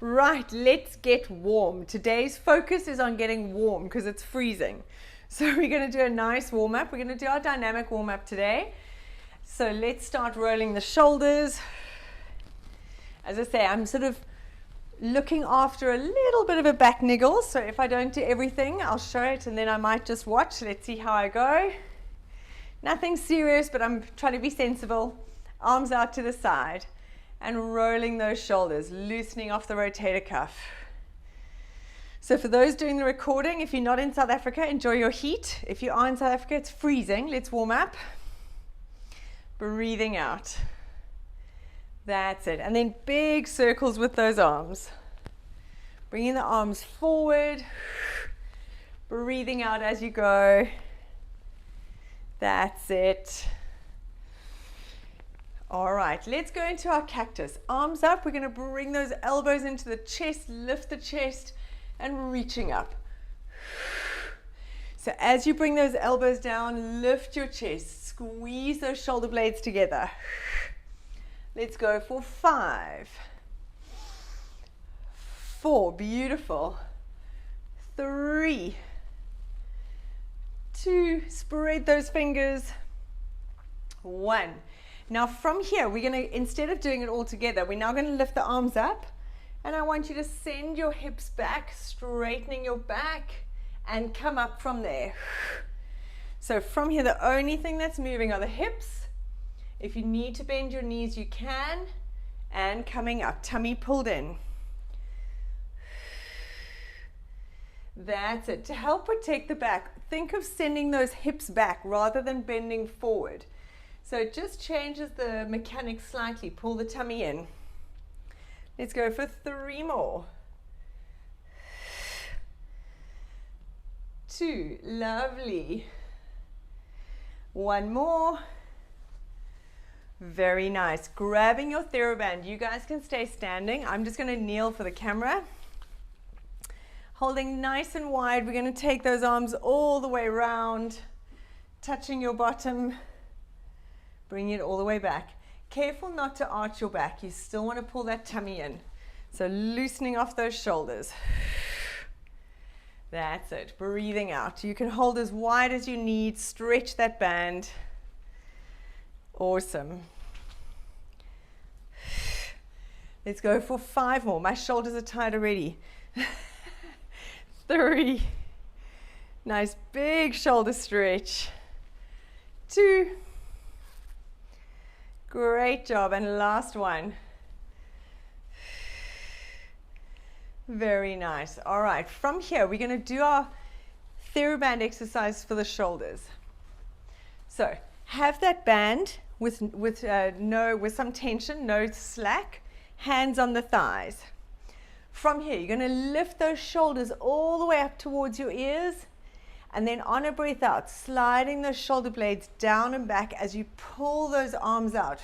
Right, let's get warm. Today's focus is on getting warm because it's freezing. So we're going to do a nice warm up. We're going to do our dynamic warm up today. So let's start rolling the shoulders. As I say, I'm sort of looking after a little bit of a back niggle. So if I don't do everything, I'll show it and then I might just watch. Let's see how I go. Nothing serious, but I'm trying to be sensible. Arms out to the side. And rolling those shoulders, loosening off the rotator cuff. So for those doing the recording, if you're not in South Africa, enjoy your heat. If you are in South Africa, it's freezing. Let's warm up. Breathing out. That's it. And then big circles with those arms. Bringing the arms forward. Breathing out as you go. That's it. All right, let's go into our cactus. Arms up, we're going to bring those elbows into the chest, lift the chest, and reaching up. So as you bring those elbows down, lift your chest, squeeze those shoulder blades together. Let's go for 5, 4, beautiful, 3, 2, spread those fingers, 1. Now from here, we're going to, instead of doing it all together, we're now going to lift the arms up and I want you to send your hips back, straightening your back and come up from there. So from here, the only thing that's moving are the hips. If you need to bend your knees, you can. And coming up, tummy pulled in. That's it. To help protect the back, think of sending those hips back rather than bending forward. So it just changes the mechanics slightly. Pull the tummy in. Let's go for 3 more. 2, lovely. 1 more. Very nice. Grabbing your TheraBand. You guys can stay standing. I'm just going to kneel for the camera. Holding nice and wide. We're going to take those arms all the way around, touching your bottom. Bring it all the way back. Careful not to arch your back. You still want to pull that tummy in. So loosening off those shoulders. That's it. Breathing out. You can hold as wide as you need. Stretch that band. Awesome. Let's go for 5 more. My shoulders are tired already. 3. Nice big shoulder stretch. 2. Great job. And last one. Very nice. All right. From here, we're going to do our TheraBand exercise for the shoulders. So have that band with some tension, no slack, hands on the thighs. From here, you're going to lift those shoulders all the way up towards your ears. And then on a breath out, sliding those shoulder blades down and back as you pull those arms out.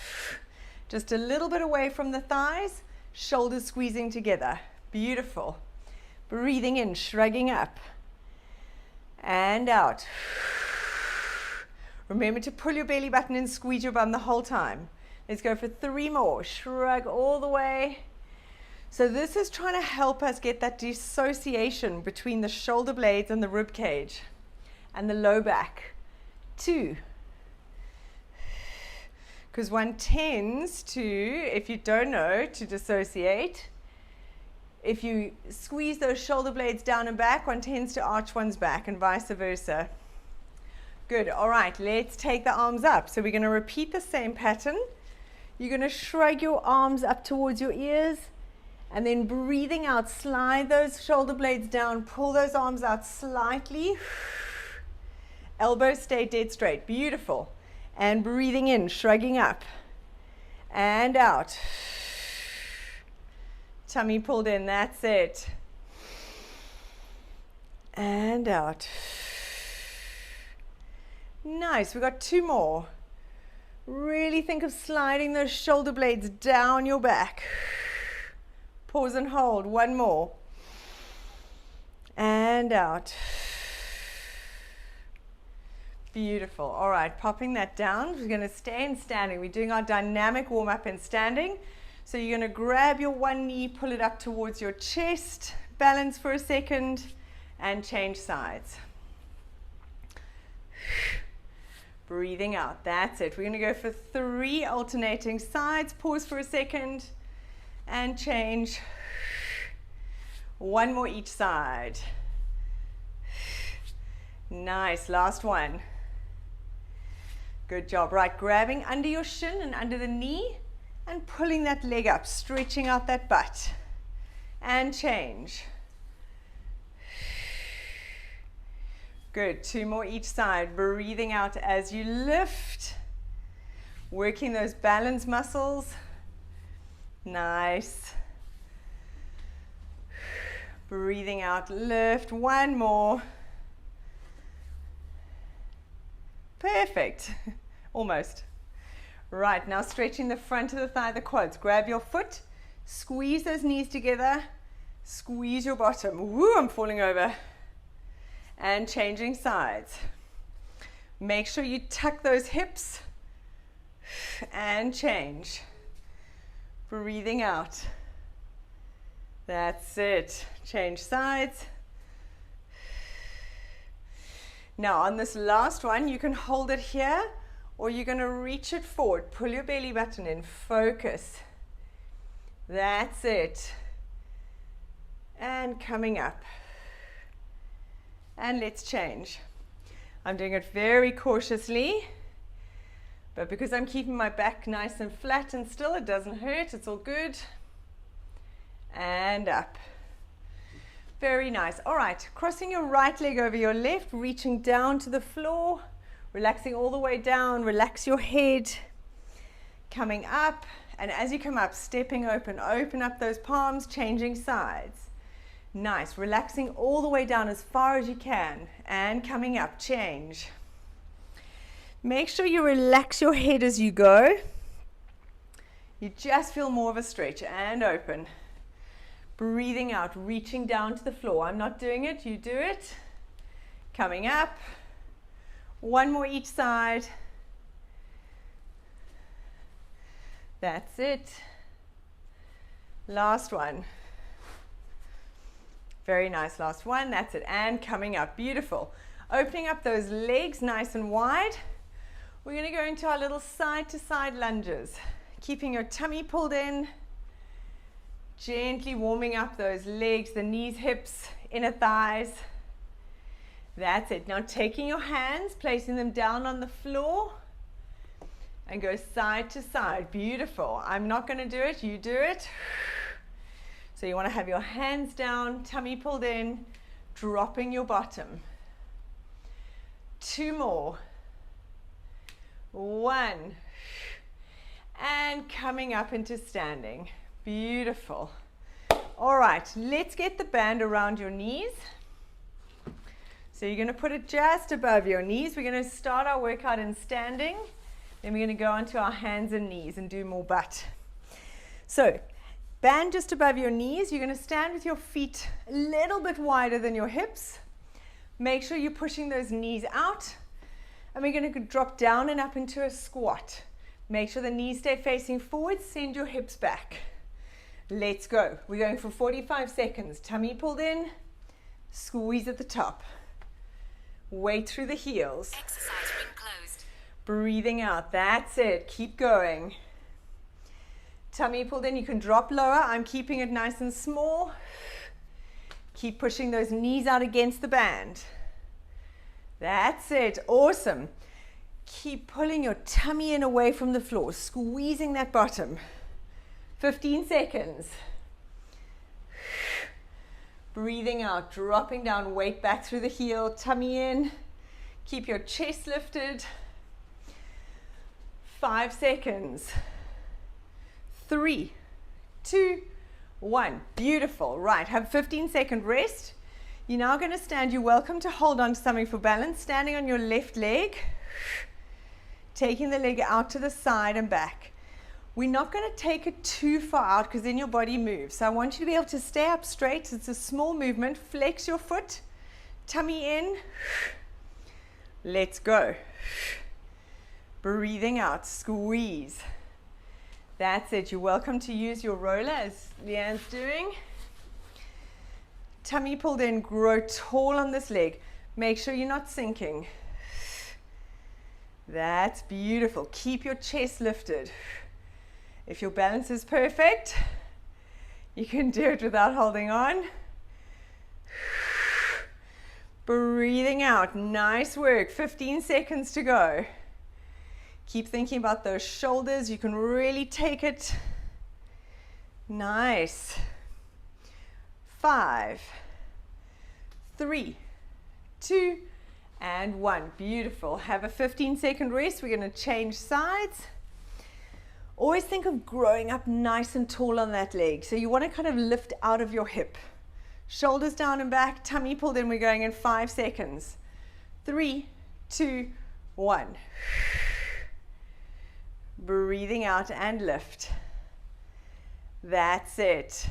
Just a little bit away from the thighs, shoulders squeezing together. Beautiful. Breathing in, shrugging up. And out. Remember to pull your belly button and squeeze your bum the whole time. Let's go for 3 more. Shrug all the way. So this is trying to help us get that dissociation between the shoulder blades and the rib cage and the low back. 2. Because one tends to, if you don't know, to dissociate. If you squeeze those shoulder blades down and back, one tends to arch one's back and vice versa. Good. All right, let's take the arms up. So we're going to repeat the same pattern. You're going to shrug your arms up towards your ears. And then breathing out, slide those shoulder blades down, pull those arms out slightly. Elbows stay dead straight. Beautiful. And breathing in, shrugging up. And out. Tummy pulled in, that's it. And out. Nice, we've got 2 more. Really think of sliding those shoulder blades down your back. Pause and hold. 1 more. And out. Beautiful. All right, popping that down. We're going to stay in standing. We're doing our dynamic warm-up in standing. So you're going to grab your one knee, pull it up towards your chest, balance for a second, and change sides. Breathing out. That's it. We're going to go for 3 alternating sides. Pause for a second and change. 1 more each side. Nice. Last one. Good job. Right, grabbing under your shin and under the knee and pulling that leg up, stretching out that butt. And change. Good. 2 more each side. Breathing out as you lift. Working those balance muscles. Nice. Breathing out, lift. 1 more. Perfect. Almost. Right, now stretching the front of the thigh, the quads. Grab your foot, squeeze those knees together, squeeze your bottom. Woo, I'm falling over. And changing sides. Make sure you tuck those hips and change. Breathing out. That's it. Change sides. Now on this last one, you can hold it here or you're going to reach it forward. Pull your belly button in. Focus. That's it. And coming up. And let's change. I'm doing it very cautiously, but because I'm keeping my back nice and flat and still, it doesn't hurt. It's all good. And up. Very nice. All right, crossing your right leg over your left, reaching down to the floor, relaxing all the way down, relax your head, coming up, and as you come up, stepping open, open up those palms, changing sides. Nice, relaxing all the way down as far as you can, and coming up, change. Make sure you relax your head as you go. You just feel more of a stretch, and open. Breathing out, reaching down to the floor. I'm not doing it, you do it. Coming up. 1 more each side. That's it. Last one. Very nice, last one. That's it. And coming up, beautiful. Opening up those legs nice and wide. We're going to go into our little side-to-side lunges. Keeping your tummy pulled in. Gently warming up those legs, the knees, hips, inner thighs. That's it. Now taking your hands, placing them down on the floor and go side to side. Beautiful. I'm not going to do it. You do it. So you want to have your hands down, tummy pulled in, dropping your bottom. 2 more. 1. And coming up into standing. Beautiful. All right, let's get the band around your knees. So you're going to put it just above your knees. We're going to start our workout in standing. Then we're going to go onto our hands and knees and do more butt. So band just above your knees. You're going to stand with your feet a little bit wider than your hips. Make sure you're pushing those knees out. And we're going to drop down and up into a squat. Make sure the knees stay facing forward. Send your hips back. Let's go. We're going for 45 seconds. Tummy pulled in. Squeeze at the top. Weight through the heels. Exercise ring closed. Breathing out. That's it. Keep going. Tummy pulled in. You can drop lower. I'm keeping it nice and small. Keep pushing those knees out against the band. That's it. Awesome. Keep pulling your tummy in away from the floor. Squeezing that bottom. 15 seconds. Breathing out, dropping down, weight back through the heel, tummy in. Keep your chest lifted. 5 seconds. 3, 2, 1. Beautiful. Right, have 15-second rest. You're now going to stand. You're welcome to hold on to something for balance. Standing on your left leg. Taking the leg out to the side and back. We're not going to take it too far out because then your body moves. So I want you to be able to stay up straight. It's a small movement. Flex your foot. Tummy in. Let's go. Breathing out. Squeeze. That's it. You're welcome to use your roller as Leanne's doing. Tummy pulled in, grow tall on this leg. Make sure you're not sinking. That's beautiful. Keep your chest lifted. If your balance is perfect, you can do it without holding on. Breathing out. Nice work. 15 seconds to go. Keep thinking about those shoulders. You can really take it. Nice. 5, 3, 2, and 1. Beautiful. Have a 15-second rest. We're going to change sides. Always think of growing up nice and tall on that leg. So you want to kind of lift out of your hip. Shoulders down and back, tummy pulled in. We're going in 5 seconds. 3, 2, 1. Breathing out and lift. That's it.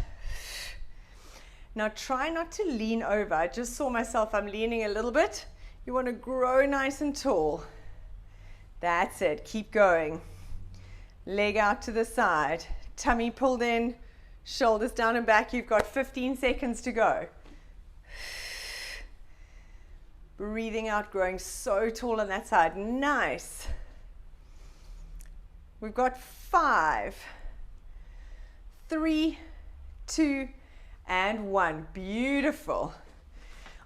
Now try not to lean over. I just saw myself, I'm leaning a little bit. You want to grow nice and tall. That's it. Keep going. Leg out to the side. Tummy pulled in. Shoulders down and back. You've got 15 seconds to go. Breathing out, growing so tall on that side. Nice. We've got 5, 3, 2, and 1. Beautiful.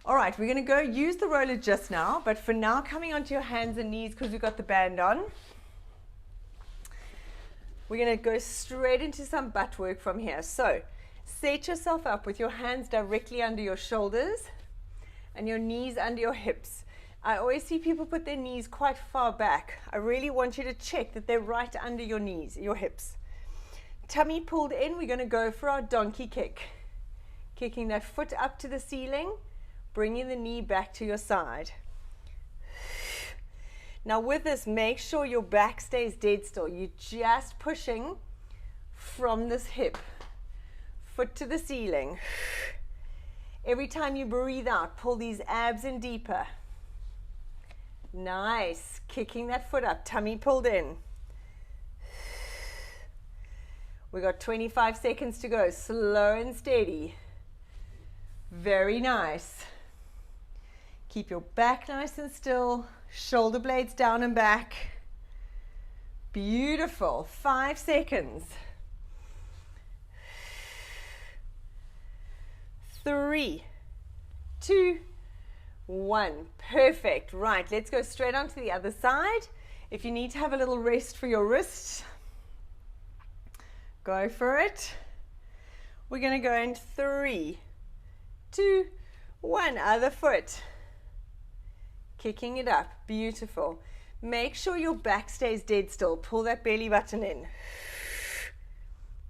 All right, we're going to go use the roller just now, but for now, coming onto your hands and knees because we've got the band on. We're going to go straight into some butt work from here. So set yourself up with your hands directly under your shoulders and your knees under your hips. I always see people put their knees quite far back. I really want you to check that they're right under your knees, your hips. Tummy pulled in, we're going to go for our donkey kick. Kicking that foot up to the ceiling, bringing the knee back to your side. Now with this, make sure your back stays dead still. You're just pushing from this hip. Foot to the ceiling. Every time you breathe out, pull these abs in deeper. Nice. Kicking that foot up, tummy pulled in. We got 25 seconds to go. Slow and steady. Very nice. Keep your back nice and still. Shoulder blades down and back. Beautiful. 5 seconds. 3, 2, 1. Perfect. Right, let's go straight on to the other side. If you need to have a little rest for your wrists, go for it. We're going to go in 3, 2, 1. Other foot. Kicking it up. Beautiful. Make sure your back stays dead still. Pull that belly button in.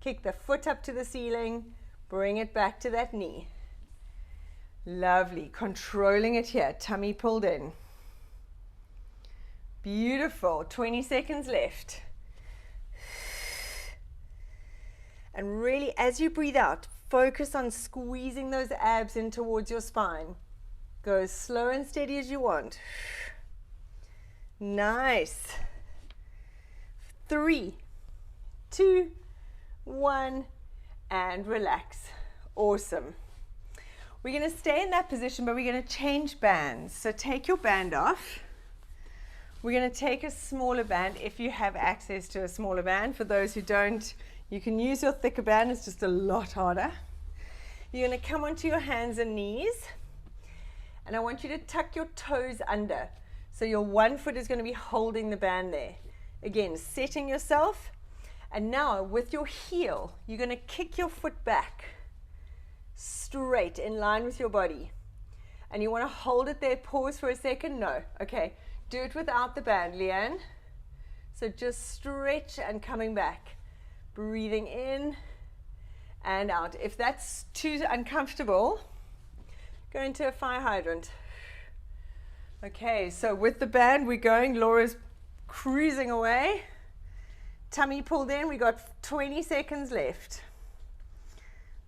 Kick the foot up to the ceiling. Bring it back to that knee. Lovely. Controlling it here. Tummy pulled in. Beautiful. 20 seconds left. And really, as you breathe out, focus on squeezing those abs in towards your spine. Go as slow and steady as you want. Nice. 3, 2, 1, and relax. Awesome. We're going to stay in that position, but we're going to change bands. So take your band off. We're going to take a smaller band if you have access to a smaller band. For those who don't, you can use your thicker band. It's just a lot harder. You're going to come onto your hands and knees. And I want you to tuck your toes under. So your one foot is going to be holding the band there. Again, setting yourself. And now with your heel, you're going to kick your foot back. Straight in line with your body. And you want to hold it there. Pause for a second. No. Okay. Do it without the band, Leanne. So just stretch and coming back. Breathing in and out. If that's too uncomfortable, go into a fire hydrant. Okay, so with the band we're going. Laura's cruising away. Tummy pulled in. We got 20 seconds left.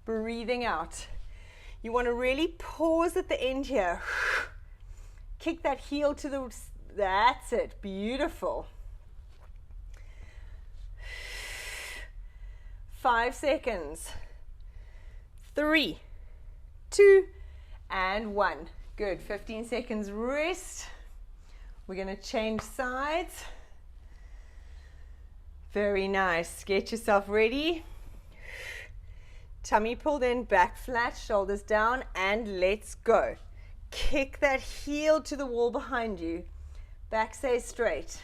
Breathing out. You want to really pause at the end here. Kick that heel to the... That's it. Beautiful. 5 seconds. 3, 2, and 1. Good. 15 seconds rest. We're going to change sides. Very nice. Get yourself ready. Tummy pulled in, back flat, shoulders down, and let's go. Kick that heel to the wall behind you. Back stays straight.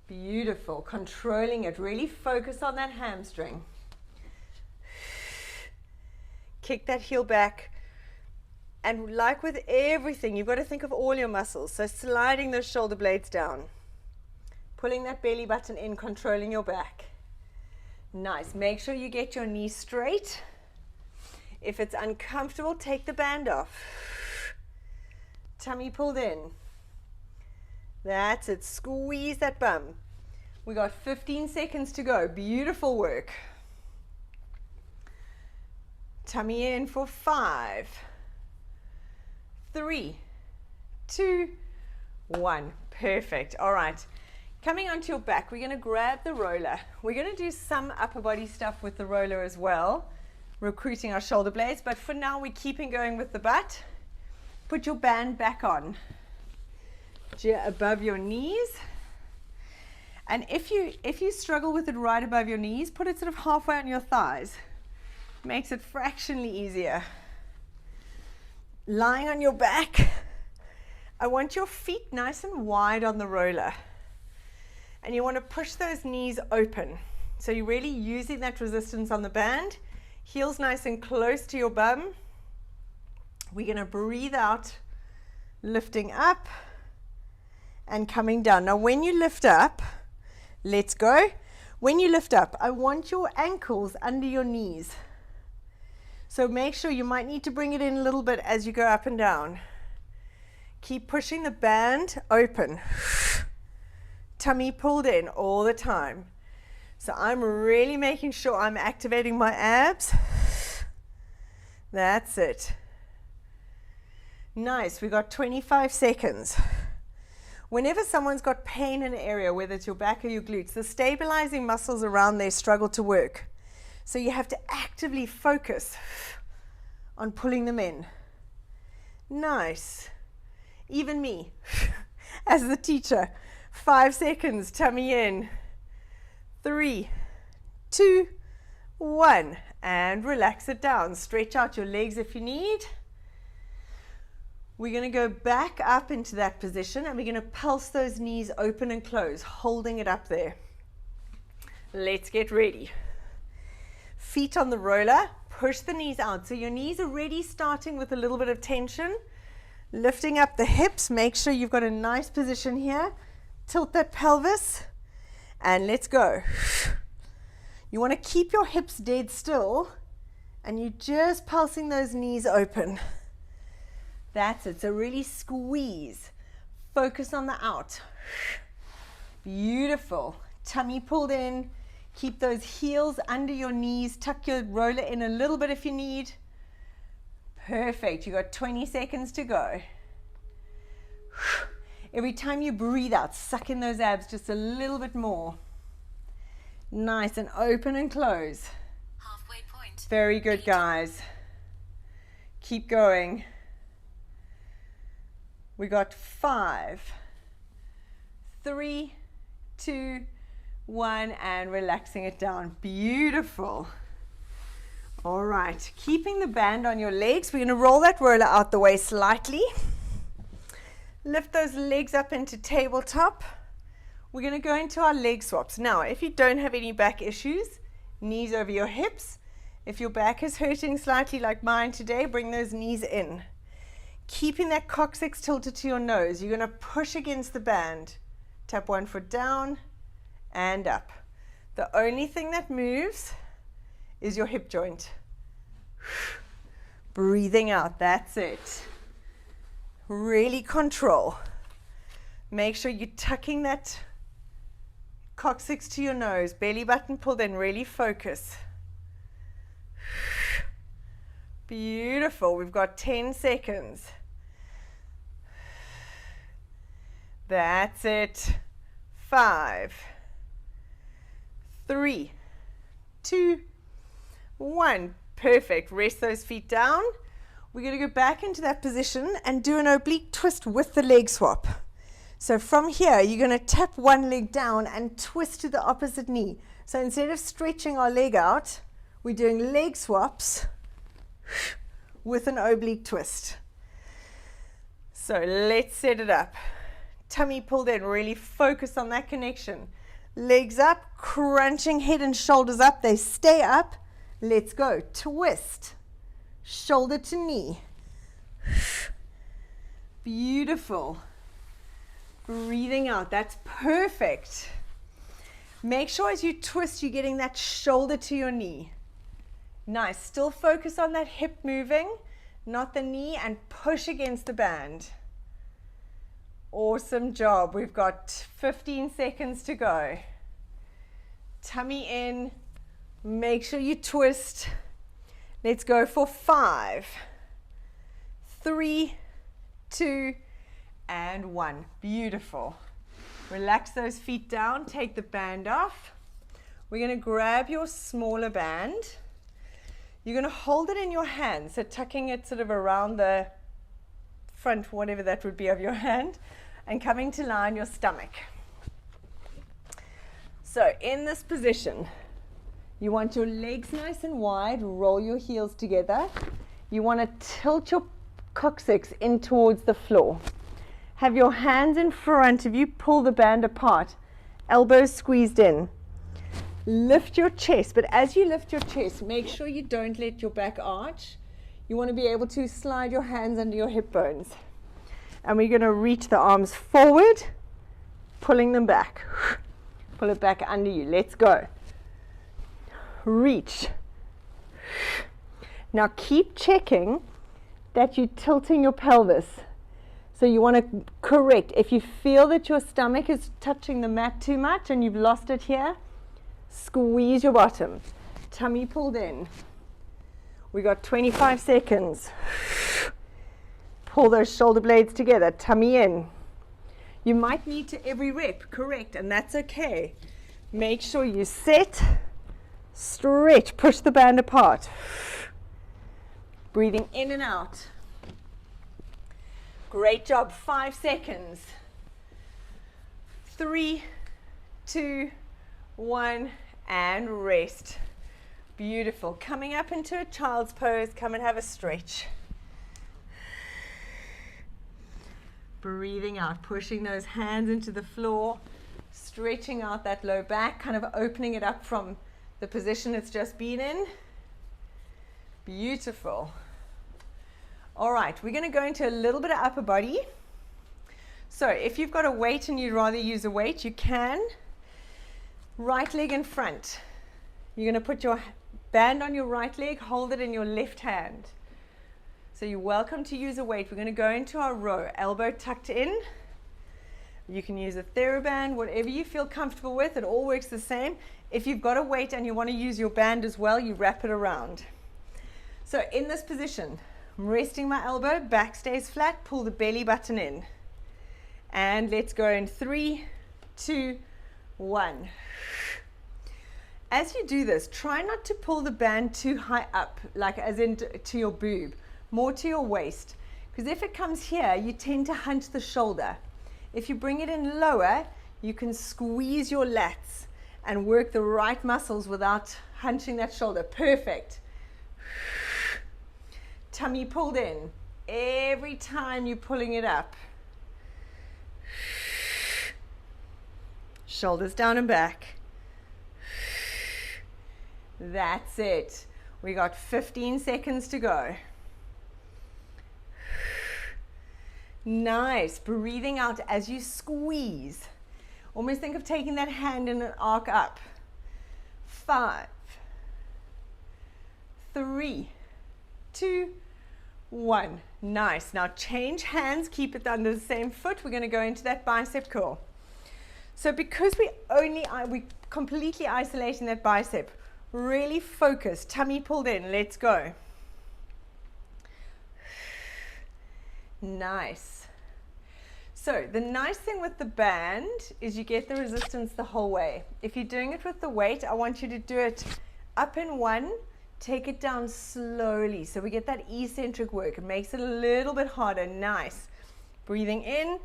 Beautiful. Controlling it. Really focus on that hamstring. Kick that heel back. And like with everything, you've got to think of all your muscles. So sliding those shoulder blades down. Pulling that belly button in, controlling your back. Nice. Make sure you get your knees straight. If it's uncomfortable, take the band off. Tummy pulled in. That's it. Squeeze that bum. We got 15 seconds to go. Beautiful work. Tummy in for 5, 3, 2, 1. Perfect. All right. Coming onto your back, we're going to grab the roller. We're going to do some upper body stuff with the roller as well, recruiting our shoulder blades. But for now, we're keeping going with the butt. Put your band back on, above your knees. And if you struggle with it right above your knees, put it sort of halfway on your thighs. Makes it fractionally easier. Lying on your back, I want your feet nice and wide on the roller. And you want to push those knees open. So you're really using that resistance on the band. Heels nice and close to your bum. We're going to breathe out, lifting up and coming down. Now when you lift up, let's go. When you lift up, I want your ankles under your knees. So make sure you might need to bring it in a little bit as you go up and down. Keep pushing the band open. Tummy pulled in all the time. So I'm really making sure I'm activating my abs. That's it. Nice. We got 25 seconds. Whenever someone's got pain in an area, whether it's your back or your glutes, the stabilizing muscles around there struggle to work. So you have to actively focus on pulling them in. Nice. Even me, as the teacher. 5 seconds, tummy in. 3, 2, 1. And relax it down. Stretch out your legs if you need. We're going to go back up into that position and we're going to pulse those knees open and close, holding it up there. Let's get ready. Feet on the roller, push the knees out. So your knees are already starting with a little bit of tension. Lifting up the hips, make sure you've got a nice position here. Tilt that pelvis and let's go. You want to keep your hips dead still and you're just pulsing those knees open. That's it. So really squeeze. Focus on the out. Beautiful. Tummy pulled in. Keep those heels under your knees. Tuck your roller in a little bit if you need. Perfect. You got 20 seconds to go. Every time you breathe out, suck in those abs just a little bit more. Nice and open and close. Halfway point. Very good, guys. Keep going. We got 5, 3, 2, 1, and relaxing it down. Beautiful. All right, keeping the band on your legs. We're going to roll that roller out the way slightly. Lift those legs up into tabletop. We're going to go into our leg swaps. Now, if you don't have any back issues, knees over your hips. If your back is hurting slightly like mine today, bring those knees in. Keeping that coccyx tilted to your nose, you're going to push against the band. Tap one foot down and up. The only thing that moves is your hip joint. Breathing out, that's it. Really control. Make sure you're tucking that coccyx to your nose, belly button pulled in, really focus. Beautiful, we've got 10 seconds. That's it. 5, 3, 2, 1. Perfect. Rest those feet down. We're going to go back into that position and do an oblique twist with the leg swap. So from here, you're going to tap one leg down and twist to the opposite knee. So instead of stretching our leg out, we're doing leg swaps with an oblique twist. So let's set it up. Tummy pulled in, really focus on that connection. Legs up, crunching head and shoulders up, they stay up. Let's go. Twist, shoulder to knee. Beautiful. Breathing out, that's perfect. Make sure as you twist, you're getting that shoulder to your knee. Nice, still focus on that hip moving, not the knee, and push against the band. Awesome job. We've got 15 seconds to go. Tummy in, make sure you twist. Let's go for 5, 3, 2, and 1. Beautiful. Relax those feet down, take the band off. We're going to grab your smaller band. You're going to hold it in your hand, so tucking it sort of around the front, whatever that would be, of your hand, and coming to lie on your stomach. So in this position, you want your legs nice and wide, roll your heels together. You want to tilt your coccyx in towards the floor. Have your hands in front of you, pull the band apart, elbows squeezed in. Lift your chest, but as you lift your chest, make sure you don't let your back arch. You want to be able to slide your hands under your hip bones. And we're going to reach the arms forward, pulling them back. Pull it back under you. Let's go. Reach. Now keep checking that you're tilting your pelvis. So you want to correct. If you feel that your stomach is touching the mat too much and you've lost it here, squeeze your bottom. Tummy pulled in. We got 25 seconds. Pull those shoulder blades together. Tummy in. You might need to every rep correct, and that's okay. Make sure you set, stretch, push the band apart. Breathing in and out. Great job. 5 seconds. 3, 2, 1, and rest. Beautiful. Coming up into a child's pose. Come and have a stretch. Breathing out, pushing those hands into the floor, stretching out that low back, kind of opening it up from the position it's just been in. Beautiful. All right, we're going to go into a little bit of upper body. So if you've got a weight and you'd rather use a weight, you can. Right leg in front. You're going to put your band on your right leg, hold it in your left hand. So you're welcome to use a weight. We're going to go into our row, elbow tucked in. You can use a TheraBand, whatever you feel comfortable with. It all works the same. If you've got a weight and you want to use your band as well, you wrap it around. So in this position, I'm resting my elbow, back stays flat, pull the belly button in. And let's go in 3, 2, 1. As you do this, try not to pull the band too high up, like as in to your boob, more to your waist. Because if it comes here, you tend to hunch the shoulder. If you bring it in lower, you can squeeze your lats and work the right muscles without hunching that shoulder. Perfect. Tummy pulled in. Every time you're pulling it up. Shoulders down and back. That's it. We got 15 seconds to go. Nice. Breathing out as you squeeze. Almost think of taking that hand in an arc up. 5, 3, 2, 1. Nice. Now change hands. Keep it under the same foot. We're going to go into that bicep curl. So because we completely isolating that bicep, really focus. Tummy pulled in. Let's go. Nice. So the nice thing with the band is you get the resistance the whole way. If you're doing it with the weight, I want you to do it Up in one, take it down slowly. So we get that eccentric work. It makes it a little bit harder. Nice. Breathing in.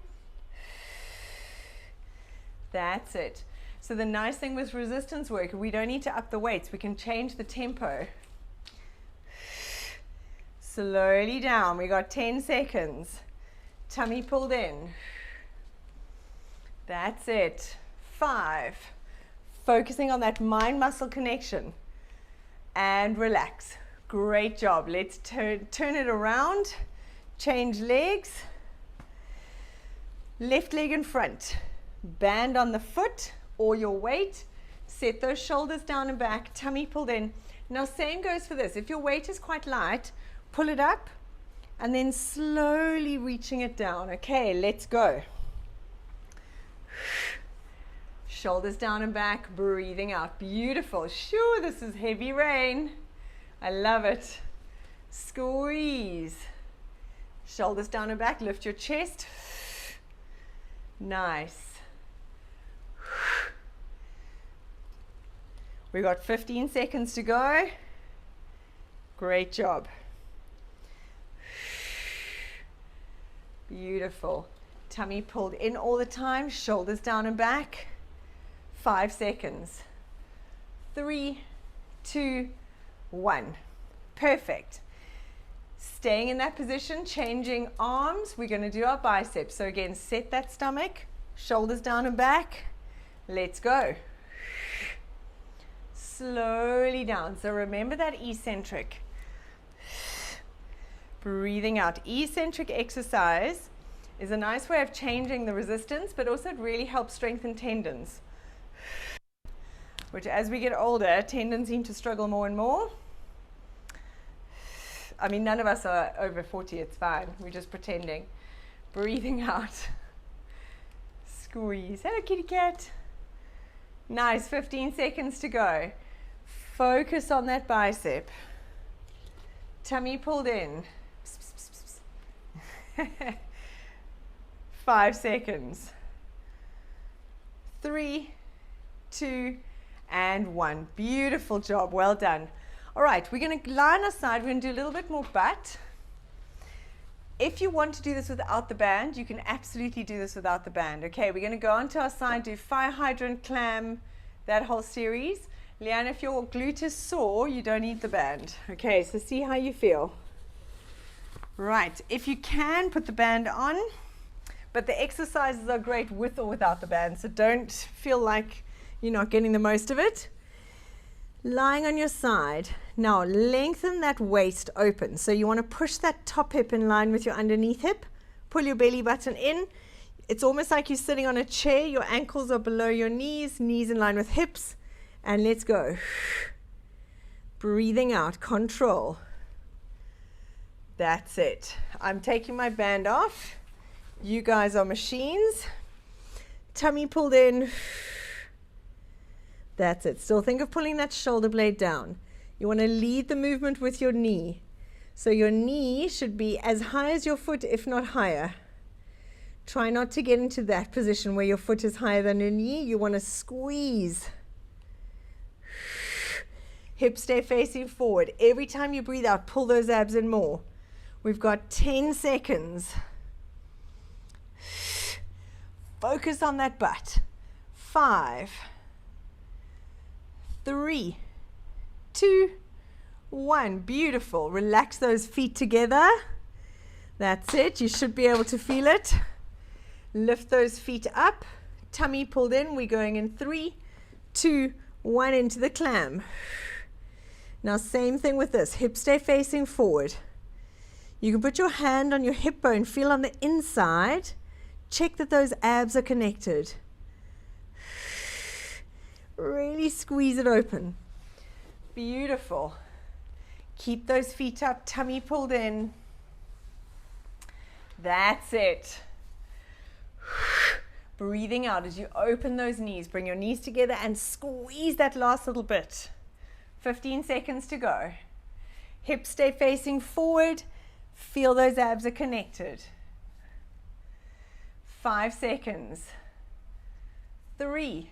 That's it. So the nice thing with resistance work, we don't need to up the weights. We can change the tempo. Slowly down. We got 10 seconds. Tummy pulled in. That's it. 5. Focusing on that mind-muscle connection. And relax. Great job. Let's turn it around. Change legs. Left leg in front. Band on the foot or your weight. Set those shoulders down and back. Tummy pulled in. Now same goes for this. If your weight is quite light, pull it up and then slowly reaching it down. Okay, let's go. Shoulders down and back, breathing out. Beautiful. Sure, this is heavy rain. I love it. Squeeze. Shoulders down and back, lift your chest. Nice. We got 15 seconds to go. Great job. Beautiful. Tummy pulled in all the time, shoulders down and back. 5 seconds. 3, 2, 1. Perfect. Staying in that position, changing arms. We're going to do our biceps. So again, set that stomach, shoulders down and back. Let's go. Slowly down. So remember that eccentric. Breathing out. Eccentric exercise is a nice way of changing the resistance, but also it really helps strengthen tendons, which as we get older, tendons seem to struggle more and more. I mean, none of us are over 40, it's fine. We're just pretending. Breathing out. Squeeze. Hello, kitty cat. Nice, 15 seconds to go. Focus on that bicep. Tummy pulled in. 5 seconds. 3, 2, and 1. Beautiful job. Well done. All right, we're going to lie on our side. We're going to do a little bit more butt. If you want to do this without the band, you can absolutely do this without the band. Okay, we're going to go onto our side, do fire hydrant, clam, that whole series. Leanne, if your glute is sore, you don't need the band. Okay, so see how you feel. Right, if you can, put the band on, but the exercises are great with or without the band, so don't feel like you're not getting the most of it. Lying on your side. Now lengthen that waist open. So you want to push that top hip in line with your underneath hip. Pull your belly button in. It's almost like you're sitting on a chair. Your ankles are below your knees, knees in line with hips. And let's go. Breathing out, control. That's it. I'm taking my band off. You guys are machines. Tummy pulled in. That's it. Still think of pulling that shoulder blade down. You want to lead the movement with your knee. So your knee should be as high as your foot, if not higher. Try not to get into that position where your foot is higher than your knee. You want to squeeze. Hips stay facing forward. Every time you breathe out, pull those abs in more. We've got 10 seconds. Focus on that butt. 5, 3, 2, 1. Beautiful. Relax those feet together. That's it. You should be able to feel it. Lift those feet up. Tummy pulled in. We're going in 3, 2, 1 into the clam. Now same thing with this. Hips stay facing forward. You can put your hand on your hip bone. Feel on the inside. Check that those abs are connected. Really squeeze it open. Beautiful. Keep those feet up, tummy pulled in. That's it. Breathing out as you open those knees. Bring your knees together and squeeze that last little bit. 15 seconds to go. Hips stay facing forward. Feel those abs are connected. 5 seconds. 3,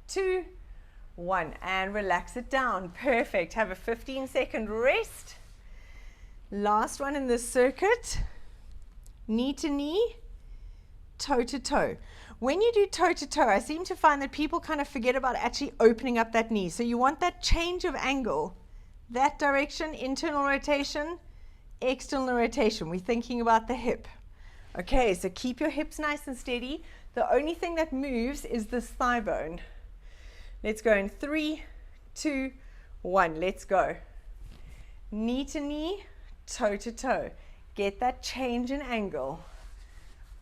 2, 1, and relax it down. Perfect. Have a 15-second rest. Last one in this circuit. Knee to knee, toe to toe. When you do toe to toe, I seem to find that people kind of forget about actually opening up that knee. So you want that change of angle, that direction, internal rotation, external rotation. We're thinking about the hip. Okay, so keep your hips nice and steady. The only thing that moves is this thigh bone. Let's go in 3, 2, 1. Let's go. Knee to knee, toe to toe. Get that change in angle.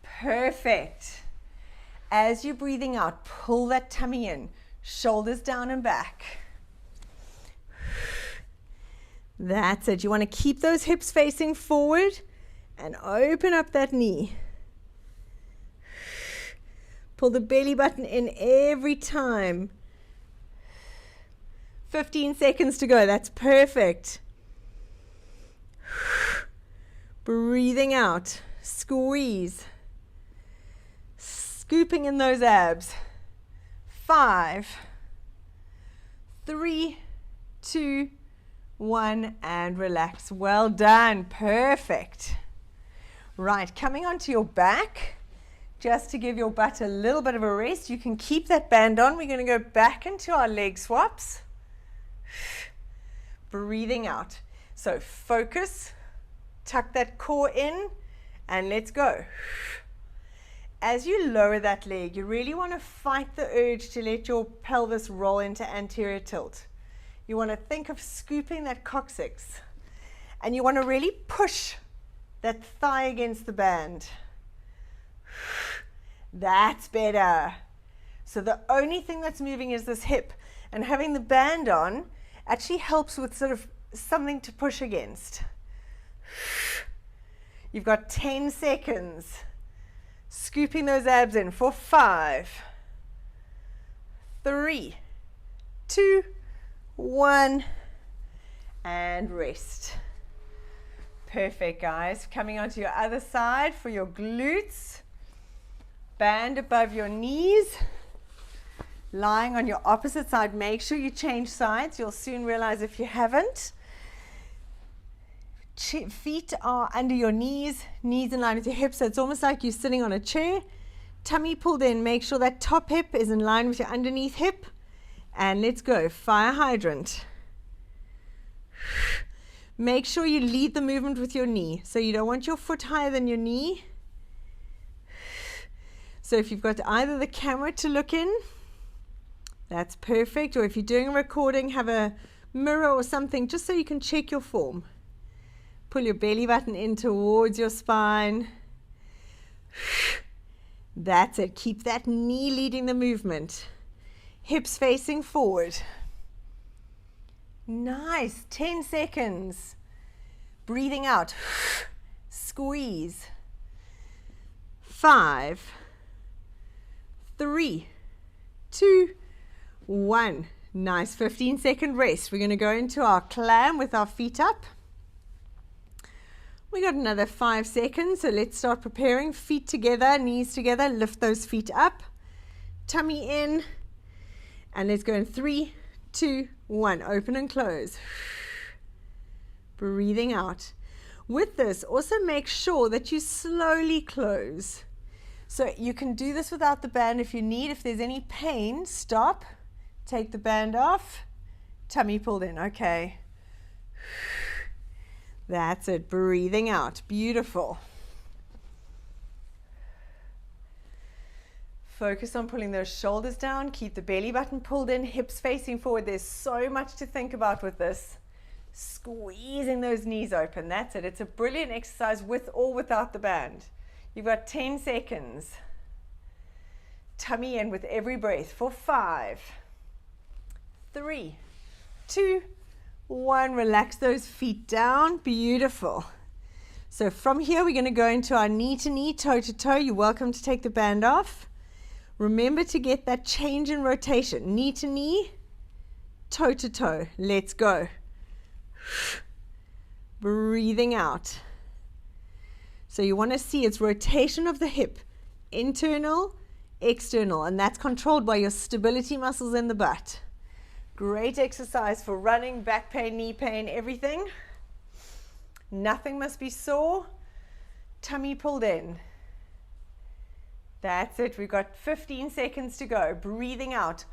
Perfect. As you're breathing out, pull that tummy in, shoulders down and back. That's it. You want to keep those hips facing forward and open up that knee. Pull the belly button in every time. 15 seconds to go. That's perfect. Breathing out. Squeeze. Scooping in those abs. 5, 3, 2, 1, and relax. Well done. Perfect. Right, coming onto your back, just to give your butt a little bit of a rest. You can keep that band on. We're going to go back into our leg swaps. Breathing out. So focus, tuck that core in, and let's go. As you lower that leg, you really want to fight the urge to let your pelvis roll into anterior tilt. You want to think of scooping that coccyx, and you want to really push that thigh against the band. That's better. So the only thing that's moving is this hip, and having the band on actually helps with sort of something to push against. You've got 10 seconds. Scooping those abs in for 5, 3, 2, 1, and rest. Perfect, guys. Coming onto your other side for your glutes. Band above your knees. Lying on your opposite side. Make sure you change sides. You'll soon realize if you haven't. Feet are under your knees, knees in line with your hips, so it's almost like you're sitting on a chair. Tummy pulled in, make sure that top hip is in line with your underneath hip. And let's go, fire hydrant. Make sure you lead the movement with your knee, so you don't want your foot higher than your knee. So if you've got either the camera to look in, that's perfect, or if you're doing a recording, have a mirror or something just so you can check your form. Pull your belly button in towards your spine. That's it. Keep that knee leading the movement. Hips facing forward. Nice. 10 seconds. Breathing out. Squeeze. 5, 3, 2, 1. Nice. 15-second rest. We're going to go into our clam with our feet up. We got another 5 seconds, so let's start preparing. Feet together, knees together, lift those feet up, tummy in, and let's go in 3, 2, 1, open and close. Breathing out. With this, also make sure that you slowly close. So you can do this without the band if you need. If there's any pain, stop, take the band off, tummy pulled in, okay. That's it, breathing out. Beautiful. Focus on pulling those shoulders down. Keep the belly button pulled in, hips facing forward. There's so much to think about with this. Squeezing those knees open. That's it. It's a brilliant exercise with or without the band. You've got 10 seconds. Tummy in with every breath for 5, 3, 2, 1, relax those feet down. Beautiful. So from here, we're going to go into our knee to knee, toe to toe. You're welcome to take the band off. Remember to get that change in rotation. Knee to knee, toe to toe. Let's go. Breathing out. So you want to see it's rotation of the hip, internal, external, and that's controlled by your stability muscles in the butt. Great exercise for running, back pain, knee pain, everything. Nothing must be sore. Tummy pulled in. That's it. We've got 15 seconds to go. Breathing out.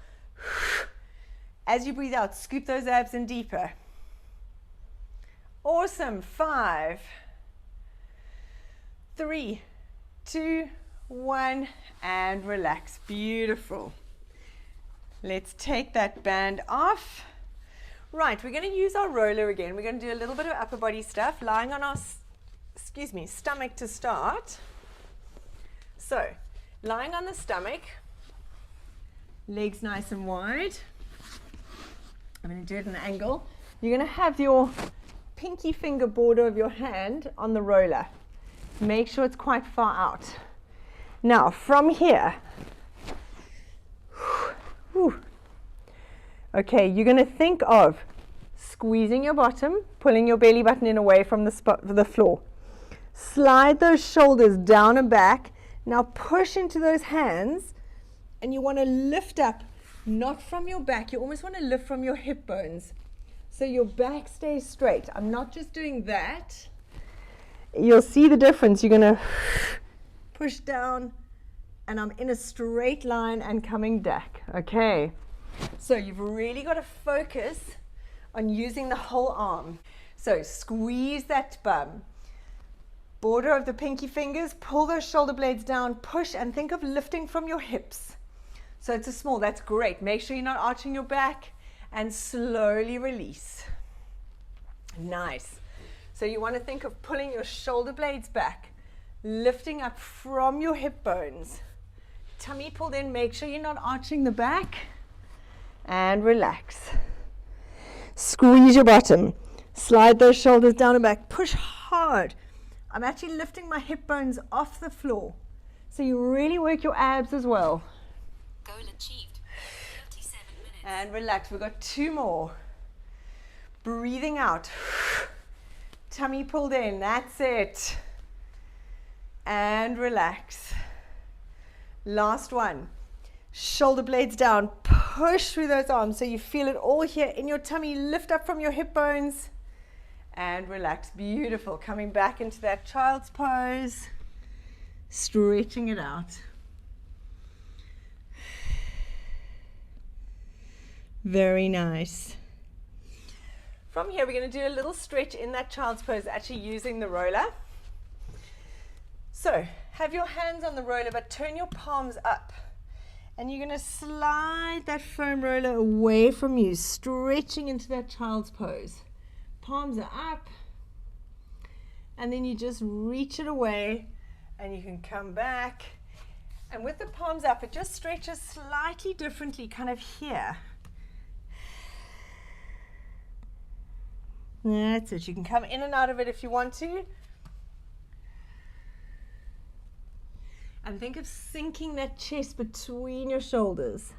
As you breathe out, scoop those abs in deeper. Awesome. 5, 3, 2, 1, and relax. Beautiful. Let's take that band off. Right, we're going to use our roller again. We're going to do a little bit of upper body stuff, lying on our, stomach to start. So, lying on the stomach, legs nice and wide. I'm going to do it at an angle. You're going to have your pinky finger border of your hand on the roller. Make sure it's quite far out. Now, from here, okay, you're going to think of squeezing your bottom, pulling your belly button in away from the floor. Slide those shoulders down and back. Now push into those hands, and you want to lift up, not from your back. You almost want to lift from your hip bones. So your back stays straight. I'm not just doing that. You'll see the difference. You're going to push down, and I'm in a straight line and coming back. Okay. So you've really got to focus on using the whole arm. So squeeze that bum. Border of the pinky fingers, pull those shoulder blades down, push, and think of lifting from your hips. So it's a small, that's great. Make sure you're not arching your back, and slowly release. Nice. So you want to think of pulling your shoulder blades back, lifting up from your hip bones. Tummy pulled in, make sure you're not arching the back, and relax. Squeeze your bottom. Slide those shoulders down and back. Push hard. I'm actually lifting my hip bones off the floor. So you really work your abs as well. Goal achieved. 37 minutes. And relax. We've got 2 more. Breathing out. Tummy pulled in. That's it. And relax. Last one. Shoulder blades down. Push through those arms so you feel it all here in your tummy. Lift up from your hip bones. And relax. Beautiful. Coming back into that child's pose. Stretching it out. Very nice. From here, we're going to do a little stretch in that child's pose, actually using the roller. So, have your hands on the roller, but turn your palms up. And you're going to slide that foam roller away from you, stretching into that child's pose. Palms are up, and then you just reach it away, and you can come back. And with the palms up, it just stretches slightly differently, kind of here. That's it. You can come in and out of it if you want to. And think of sinking that chest between your shoulders.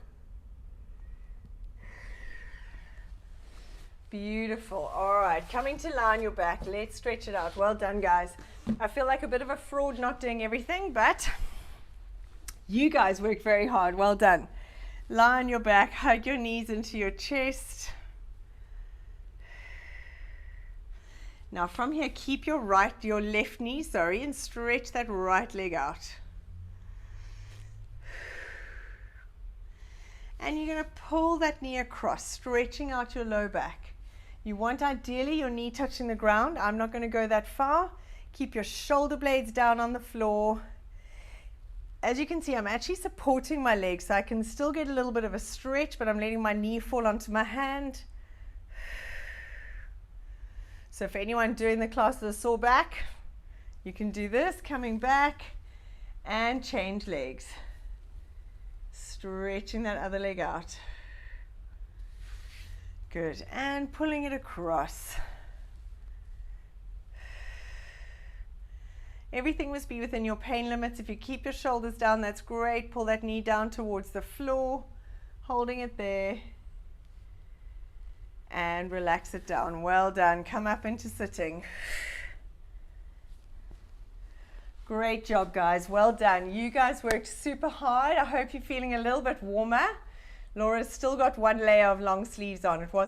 Beautiful. All right, coming to lie on your back. Let's stretch it out. Well done, guys. I feel like a bit of a fraud not doing everything, but you guys worked very hard. Well done. Lie on your back. Hug your knees into your chest. Now from here, keep your left knee, and stretch that right leg out. And you're going to pull that knee across, stretching out your low back. You want ideally your knee touching the ground. I'm not going to go that far. Keep your shoulder blades down on the floor. As you can see, I'm actually supporting my legs, so I can still get a little bit of a stretch, but I'm letting my knee fall onto my hand. So for anyone doing the class with a sore back, you can do this, coming back and change legs. Stretching that other leg out. Good, and pulling it across. Everything must be within your pain limits. If you keep your shoulders down, that's great. Pull that knee down towards the floor, holding it there. And relax it down. Well done. Come up into sitting. Great job, guys. Well done. You guys worked super hard. I hope you're feeling a little bit warmer. Laura's still got one layer of long sleeves on. It was